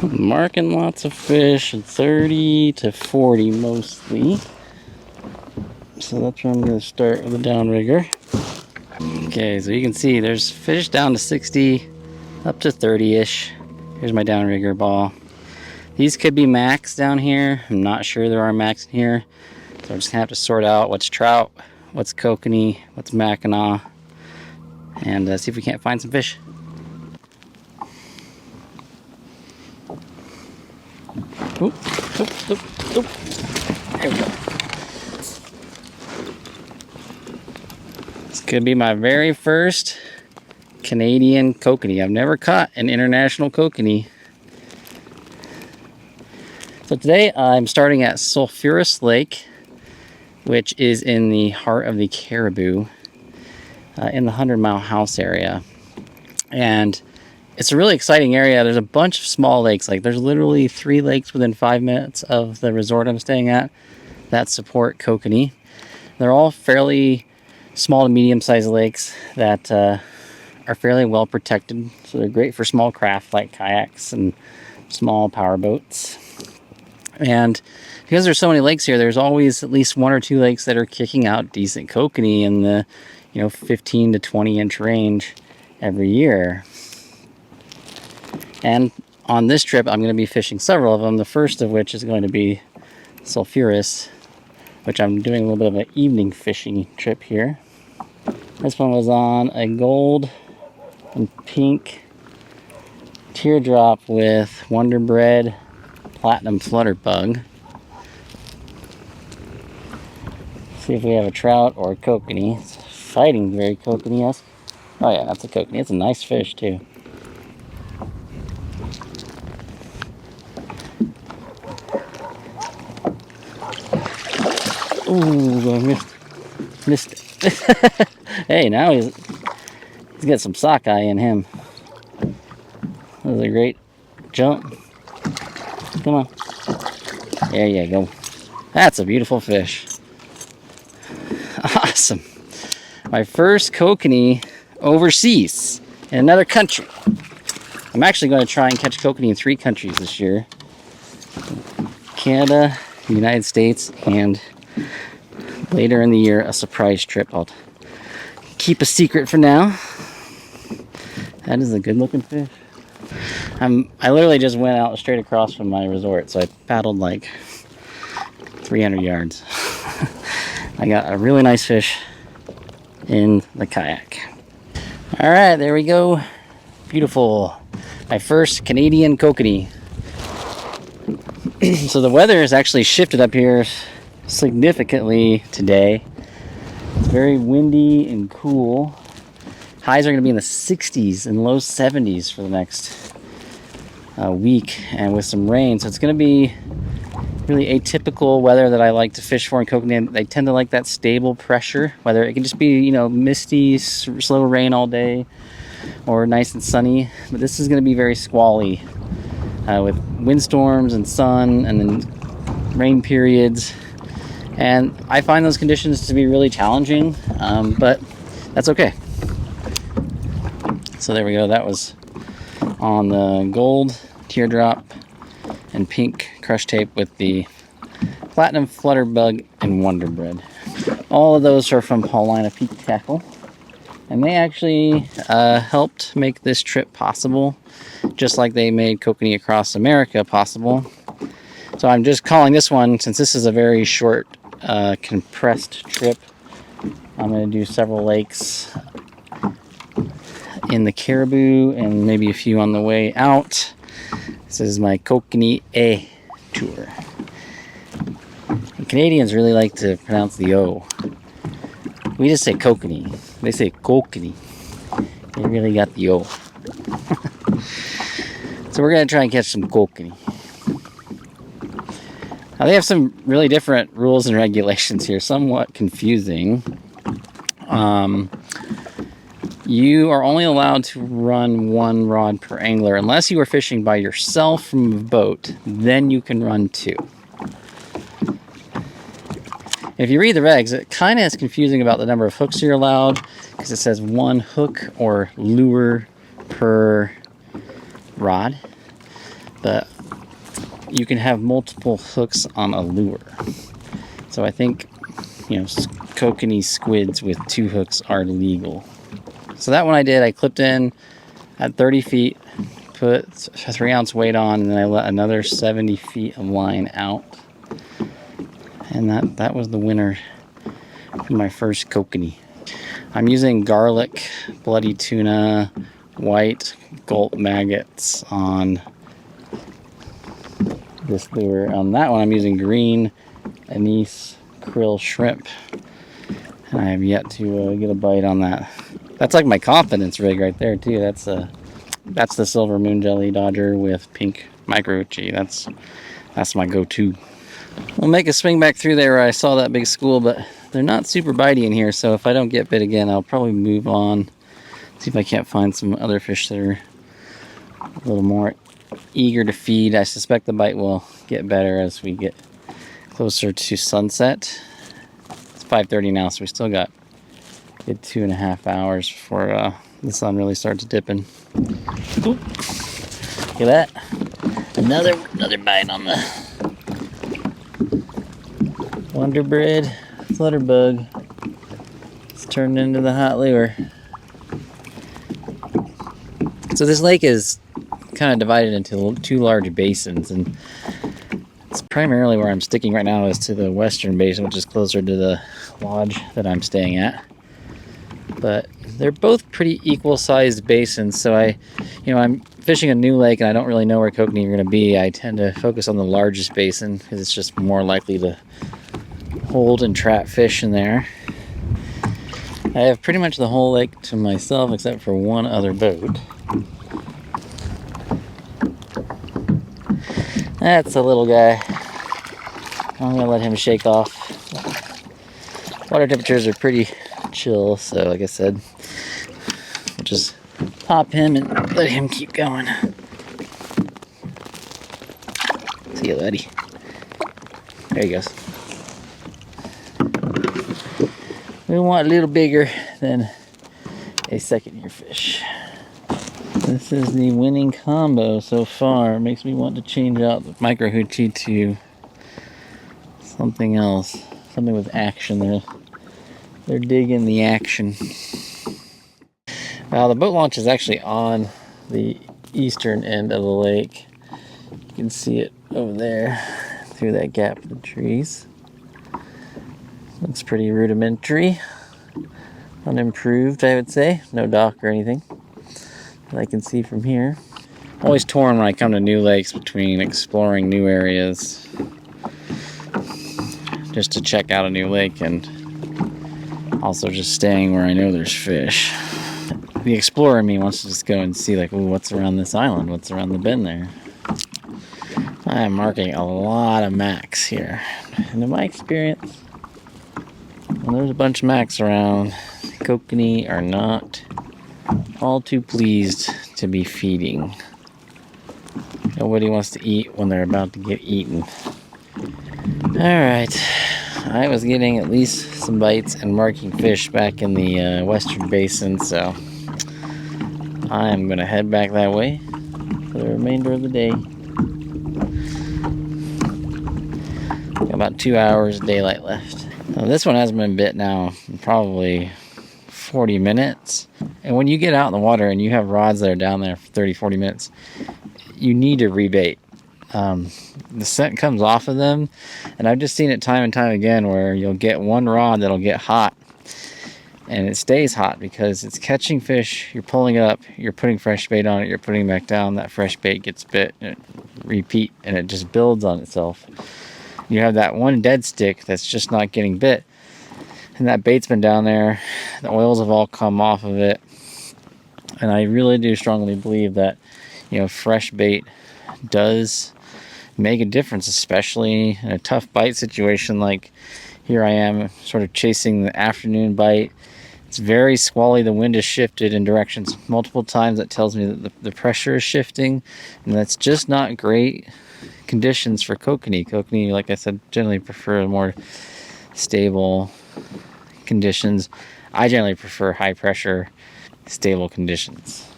Marking lots of fish, 30 to 40 mostly. So that's where I'm going to start with the downrigger. Okay, so you can see there's fish down to 60, up to 30-ish. Here's my downrigger ball. These could be max down here. I'm not sure there are max in here. So I'm just gonna have to sort out what's trout, what's kokanee, what's mackinaw, and see if we can't find some fish. Oop, oop, oop, oop. There we go. This could be my very first Canadian kokanee. I've never caught an international kokanee. So today I'm starting at Sulphurous Lake, which is in the heart of the Cariboo, in the 100 Mile House area. And it's a really exciting area. There's a bunch of small lakes. Like there's literally 3 lakes within 5 minutes of the resort I'm staying at that support kokanee. They're all fairly small to medium-sized lakes that are fairly well protected. So they're great for small craft like kayaks and small power boats. And because there's so many lakes here, there's always at least 1 or 2 lakes that are kicking out decent kokanee in the 15 to 20 inch range every year. And on this trip I'm going to be fishing several of them, the first of which is going to be Sulphurous, which I'm doing a little bit of an evening fishing trip here. This one was on a gold and pink teardrop with Wonder Bread platinum flutter bug. See if we have a trout or a kokanee. It's fighting very kokanee-esque. Oh yeah, that's a kokanee. It's a nice fish too. Ooh, I missed it. Hey, now he's got some sockeye in him. That was a great jump. Come on. There you go. That's a beautiful fish. Awesome. My first kokanee overseas in another country. I'm actually going to try and catch kokanee in 3 countries this year. Canada, the United States, and later in the year, a surprise trip I'll keep a secret for now. That is a good looking fish. I literally just went out straight across from my resort, so I paddled like 300 yards. I got a really nice fish in the kayak. All right, there we go. Beautiful. My first Canadian kokanee. So the weather has actually shifted up here significantly today. It's very windy and cool. Highs are going to be in the 60s and low 70s for the next week, and with some rain. So it's going to be really atypical weather that I like to fish for in kokanee. I tend to like that stable pressure, whether it can just be, misty, slow rain all day, or nice and sunny. But this is going to be very squally, with windstorms and sun, and then rain periods. And I find those conditions to be really challenging, but that's okay. So there we go. That was on the gold teardrop and pink crush tape with the platinum flutter bug and Wonder Bread. All of those are from Paulina Peak Tackle, and they actually helped make this trip possible, just like they made Kokanee Across America possible. So I'm just calling this one, since this is a very short compressed trip, I'm going to do several lakes in the Cariboo and maybe a few on the way out. This is my Kokanee Eh tour. The Canadians really like to pronounce the O. We just say kokanee. They say kokanee. They really got the O. So we're going to try and catch some kokanee. Now they have some really different rules and regulations here, somewhat confusing. You are only allowed to run 1 rod per angler unless you are fishing by yourself from a boat. Then you can run 2. If you read the regs, it kind of is confusing about the number of hooks you're allowed, because it says 1 hook or lure per rod. but you can have multiple hooks on a lure. So I think, you know, kokanee squids with 2 hooks are legal. So that one I did, I clipped in at 30 feet, put a 3-ounce weight on, and then I let another 70 feet of line out. And that was the winner for my first kokanee. I'm using garlic, bloody tuna, white gulp maggots on this lure. On that one I'm using green anise krill shrimp. And I have yet to get a bite on that. That's like my confidence rig right there too. That's the silver moon jelly dodger with pink micro G. That's my go-to. We'll make a swing back through there where I saw that big school, but they're not super bitey in here, so if I don't get bit again, I'll probably move on. See if I can't find some other fish that are a little more eager to feed. I suspect the bite will get better as we get closer to sunset. It's 5:30 now, so we still got a good 2.5 hours before the sun really starts dipping. Oop. Look at that. Another bite on the Wonderbread flutterbug. It's turned into the hot lure. So this lake is kind of divided into 2 large basins, and it's primarily where I'm sticking right now is to the western basin, which is closer to the lodge that I'm staying at. But they're both pretty equal-sized basins, so I'm fishing a new lake and I don't really know where kokanee are going to be. I tend to focus on the largest basin because it's just more likely to hold and trap fish in there. I have pretty much the whole lake to myself except for one other boat. That's a little guy. I'm gonna let him shake off. Water temperatures are pretty chill, so like I said, we'll just pop him and let him keep going. See you, buddy. There he goes. We want a little bigger than a second-year fish. This is the winning combo so far. It makes me want to change out the micro hoochie to something else, something with action. They're digging the action. Now the boat launch is actually on the eastern end of the lake. You can see it over there through that gap in the trees. Looks pretty rudimentary, unimproved, I would say. No dock or anything that I can see from here. I'm always torn when I come to new lakes between exploring new areas just to check out a new lake and also just staying where I know there's fish. The explorer in me wants to just go and see, like, ooh, what's around this island? What's around the bend there? I am marking a lot of macks here. And in my experience, when there's a bunch of macks around, kokanee are not all too pleased to be feeding. Nobody wants to eat when they're about to get eaten. Alright, I was getting at least some bites and marking fish back in the western basin, so I am going to head back that way for the remainder of the day. Got about 2 hours of daylight left. Now, this one hasn't been bit now in probably 40 minutes. And when you get out in the water and you have rods that are down there for 30-40 minutes, you need to rebait. The scent comes off of them, and I've just seen it time and time again where you'll get one rod that'll get hot, and it stays hot because it's catching fish, you're pulling it up, you're putting fresh bait on it, you're putting it back down, that fresh bait gets bit, and it repeat, and it just builds on itself. You have that one dead stick that's just not getting bit, and that bait's been down there, the oils have all come off of it, and I really do strongly believe that, fresh bait does make a difference, especially in a tough bite situation like here I am sort of chasing the afternoon bite. It's very squally, the wind has shifted in directions multiple times. That tells me that the pressure is shifting, and that's just not great conditions for kokanee. Kokanee, like I said, generally prefer more stable conditions. I generally prefer high pressure, stable conditions.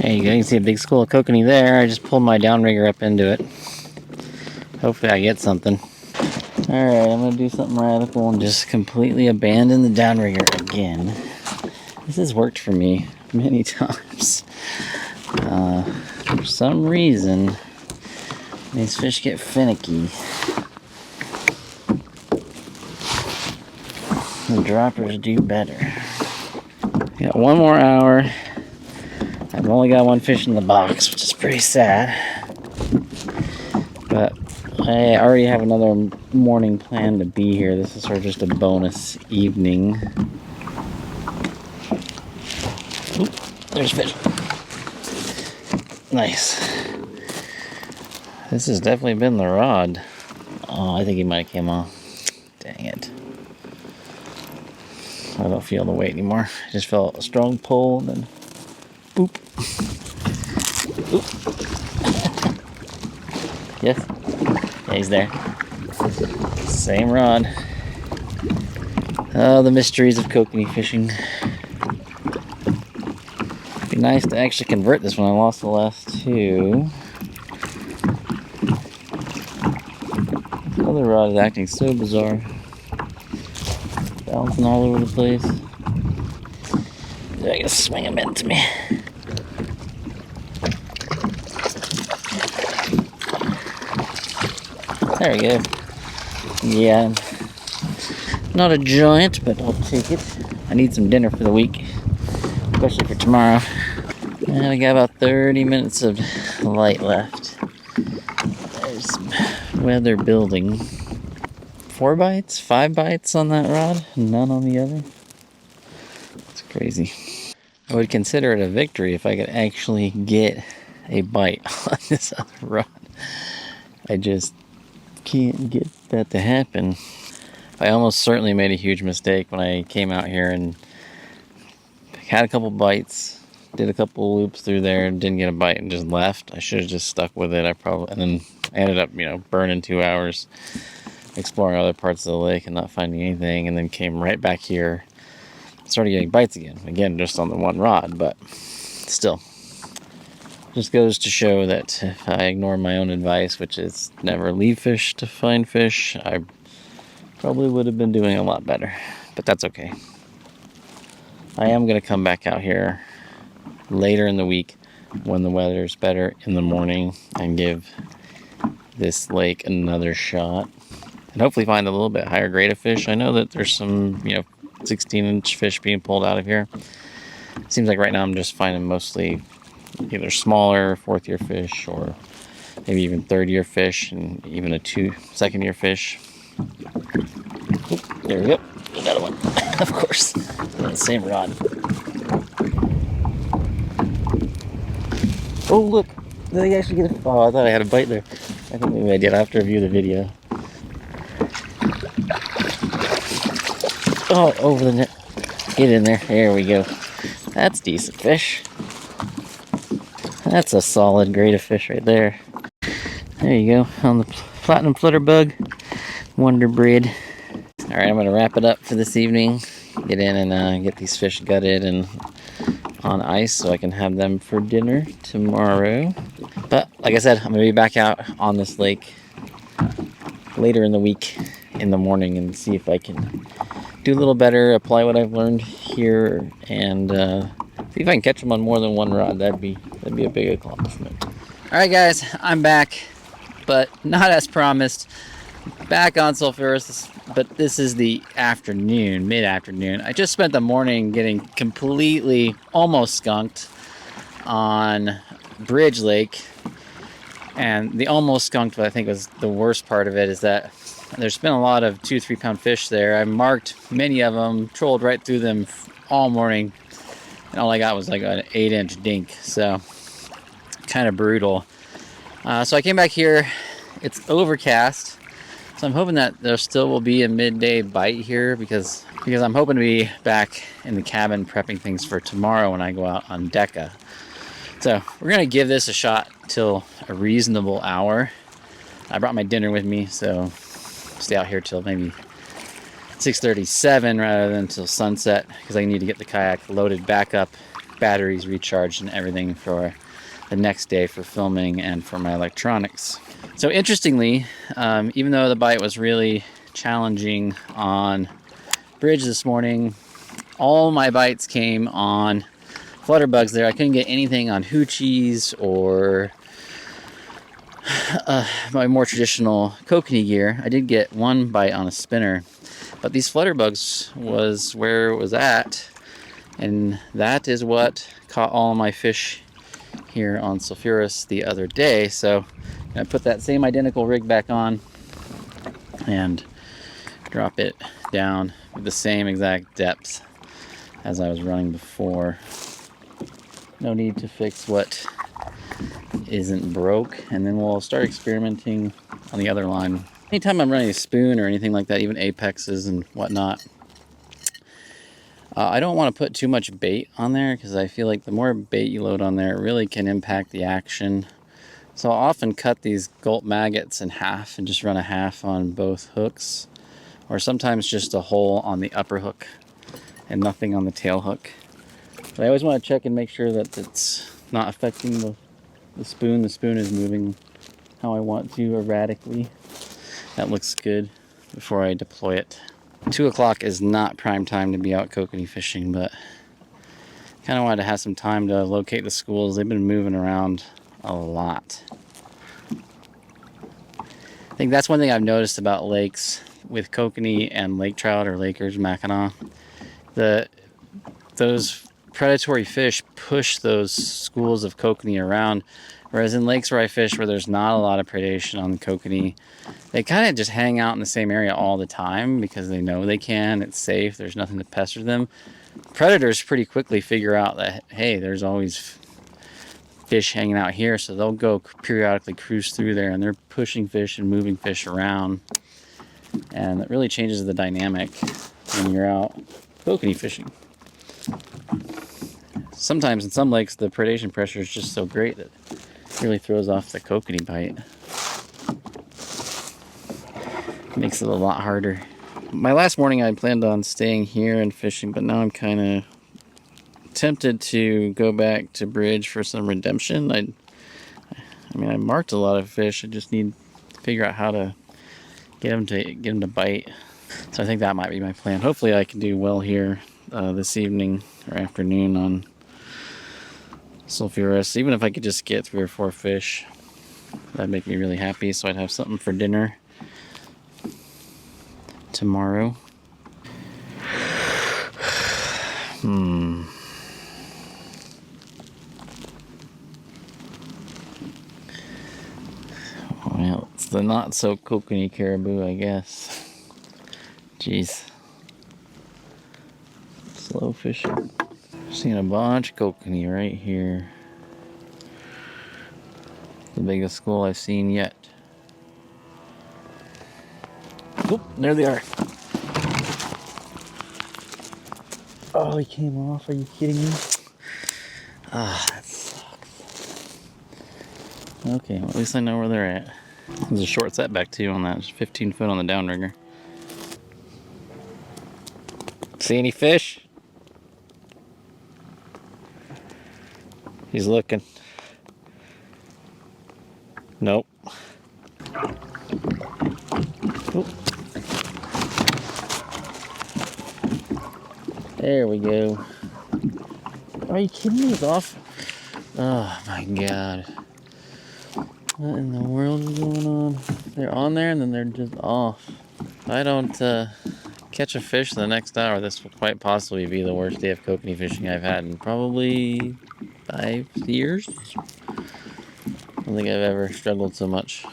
There you go, you can see a big school of kokanee there. I just pulled my downrigger up into it. Hopefully I get something. Alright, I'm going to do something radical and just completely abandon the downrigger again. This has worked for me many times. For some reason, these fish get finicky. The droppers do better. Got one more hour. I've only got one fish in the box, which is pretty sad. But I already have another morning plan to be here. This is sort of just a bonus evening. Oop, there's fish. Nice. This has definitely been the rod. Oh, I think he might have came off. Dang it. I don't feel the weight anymore. I just felt a strong pull and then boop. Oop. Yes. Yeah, he's there. Same rod. Oh, the mysteries of kokanee fishing. It'd be nice to actually convert this one. I lost the last two. The other rod is acting so bizarre. Bouncing all over the place. I gotta swing him into me. There we go. Yeah. Not a giant, but I'll take it. I need some dinner for the week, especially for tomorrow. And I got about 30 minutes of light left. There's some weather building. 4 bites, 5 bites on that rod, none on the other. It's crazy. I would consider it a victory if I could actually get a bite on this other rod. I just can't get that to happen. I almost certainly made a huge mistake when I came out here and had a couple bites, did a couple loops through there, and didn't get a bite and just left. I should have just stuck with it. And then I ended up, burning 2 hours exploring other parts of the lake and not finding anything, and then came right back here, started getting bites again just on the one rod. But still, just goes to show that if I ignore my own advice, which is never leave fish to find fish, I probably would have been doing a lot better. But that's okay. I am going to come back out here later in the week when the weather's better in the morning and give this lake another shot. And hopefully find a little bit higher grade of fish. I know that there's some, 16-inch fish being pulled out of here. It seems like right now I'm just finding mostly either smaller 4th-year fish or maybe even 3rd-year fish and even a 2nd-year fish. Oop, there we go. Another one. Of course. The same rod. Oh, look. Did I actually get a... Oh, I thought I had a bite there. I think maybe I did. I have to review the video. Oh, over the net. Get in there. There we go. That's decent fish. That's a solid grade of fish right there. There you go. On the platinum flutterbug wonder breed. All right, I'm going to wrap it up for this evening. Get in and get these fish gutted and on ice so I can have them for dinner tomorrow. But like I said, I'm going to be back out on this lake later in the week in the morning and see if I can do a little better, apply what I've learned here, and see if I can catch them on more than one rod. That'd be a big accomplishment. All right, guys, I'm back, but not as promised. Back on Sulphurous, but this is the afternoon, mid-afternoon. I just spent the morning getting completely almost skunked on Bridge Lake, and the almost skunked, what I think was the worst part of it, is that there's been a lot of 2-3 pound fish there. I marked many of them, trolled right through them all morning, and all I got was like an 8-inch dink, so kind of brutal. So I came back here. It's overcast, so I'm hoping that there still will be a midday bite here because I'm hoping to be back in the cabin prepping things for tomorrow when I go out on Deca. So we're gonna give this a shot till a reasonable hour. I brought my dinner with me, so stay out here till maybe 6:37 rather than till sunset because I need to get the kayak loaded back up batteries recharged and everything for the next day for filming and for my electronics. So interestingly, even though the bite was really challenging on bridge this morning, all my bites came on flutterbugs there. I couldn't get anything on hoochies or my more traditional kokanee gear. I did get one bite on a spinner, but these flutterbugs was where it was at, and that is what caught all of my fish here on Sulphurous the other day. So I put that same identical rig back on and drop it down with the same exact depth as I was running before. No need to fix what isn't broke, and then we'll start experimenting on the other line. Anytime I'm running a spoon or anything like that, even apexes and whatnot, I don't want to put too much bait on there because I feel like the more bait you load on there, it really can impact the action. So I'll often cut these gulp maggots in half and just run a half on both hooks, or sometimes just a hole on the upper hook and nothing on the tail hook. But I always want to check and make sure that it's not affecting the spoon. The spoon is moving how I want to erratically. That looks good before I deploy it. 2 o'clock is not prime time to be out kokanee fishing, but kind of wanted to have some time to locate the schools. They've been moving around a lot. I think that's one thing I've noticed about lakes with kokanee and lake trout or Lakers, Mackinac. Those predatory fish push those schools of kokanee around, whereas in lakes where I fish where there's not a lot of predation on the kokanee, they kind of just hang out in the same area all the time because they know they can, it's safe, there's nothing to pester them. Predators pretty quickly figure out that, hey, there's always fish hanging out here, so they'll go periodically cruise through there, and they're pushing fish and moving fish around, and it really changes the dynamic when you're out kokanee fishing. Sometimes in some lakes the predation pressure is just so great that it really throws off the kokanee bite. Makes it a lot harder. My last morning I planned on staying here and fishing, but now I'm kind of tempted to go back to bridge for some redemption. I mean, I marked a lot of fish. I just need to figure out how to get them to bite. So I think that might be my plan. Hopefully I can do well here this evening or afternoon on Sulphurous. Even if I could just get 3 or 4 fish, that'd make me really happy, so I'd have something for dinner tomorrow. Well, it's the not so kokanee caribou, I guess. Jeez. Slow fishing. Seeing a bunch of kokanee right here. The biggest school I've seen yet. Oop, there they are. Oh, he came off. Are you kidding me? Ah, that sucks. Okay, well, at least I know where they're at. There's a short setback too on that. It's 15 foot on the downrigger. See any fish? He's looking. Nope. Oop. There we go. Are you kidding me? It's off. Oh my god. What in the world is going on? They're on there and then they're just off. If I don't catch a fish the next hour, this will quite possibly be the worst day of kokanee fishing I've had in probably 5 years. I don't think I've ever struggled so much.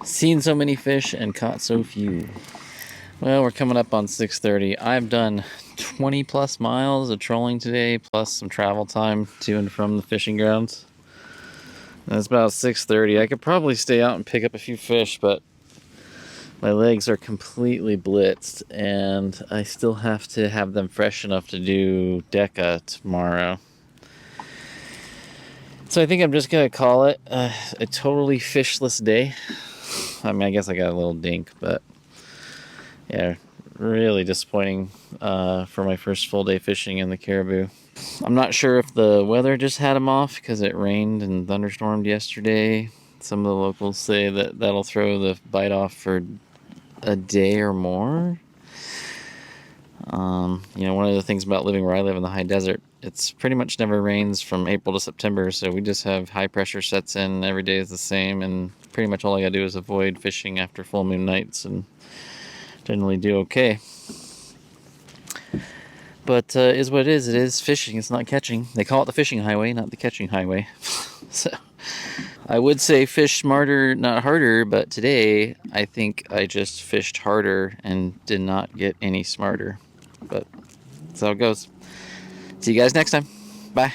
Seen so many fish and caught so few. Well, we're coming up on 6:30. I've done 20 plus miles of trolling today, plus some travel time to and from the fishing grounds. And it's about 6:30. I could probably stay out and pick up a few fish, but my legs are completely blitzed, and I still have to have them fresh enough to do Deca tomorrow. So I think I'm just gonna call it a totally fishless day. I mean, I guess I got a little dink, but yeah, really disappointing for my first full day fishing in the Cariboo. I'm not sure if the weather just had them off because it rained and thunderstormed yesterday. Some of the locals say that that'll throw the bite off for a day or more. You know, one of the things about living where I live in the high desert, it's pretty much never rains from April to September, so we just have high pressure sets in. Every day is the same, and pretty much all I gotta do is avoid fishing after full moon nights and generally do okay. But is what it is. It is fishing. It's not catching. They call it the fishing highway, not the catching highway. So I would say fish smarter, not harder, but today I think I just fished harder and did not get any smarter. But that's how it goes. See you guys next time. Bye.